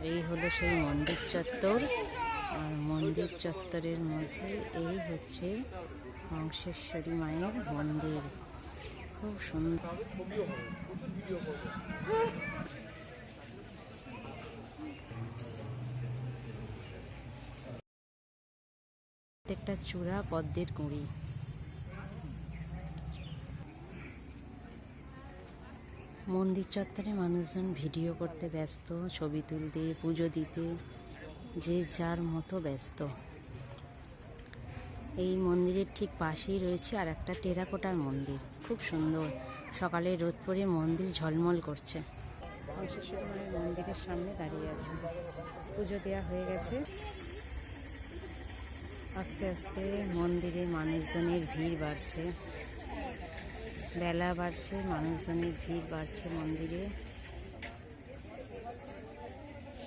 এই হলো সেই মন্দির চত্বর। আর মন্দির চত্বরের মধ্যে এই হচ্ছে হংসেশ্বরী মায়ের মন্দির। খুব সুন্দর। প্রত্যেকটা চূড়া পদ্মের কুঁড়ি। মন্দির চত্বরে মানুষজন ভিডিও করতে ব্যস্ত, ছবি তুলতে, পুজো দিতে, যে যার মতো ব্যস্ত। এই মন্দিরের ঠিক পাশেই রয়েছে আর একটা টেরাকোটার মন্দির, খুব সুন্দর। সকালে রোদ পড়ে মন্দির ঝলমল করছে। হংসেশ্বরী মায়ের মন্দিরের সামনে দাঁড়িয়ে আছে, পুজো দেওয়া হয়ে গেছে। আস্তে আস্তে মন্দিরে মানুষজনের ভিড় বাড়ছে, বেলা বাড়ছে, মানুষজনের ভিড় বাড়ছে মন্দিরে।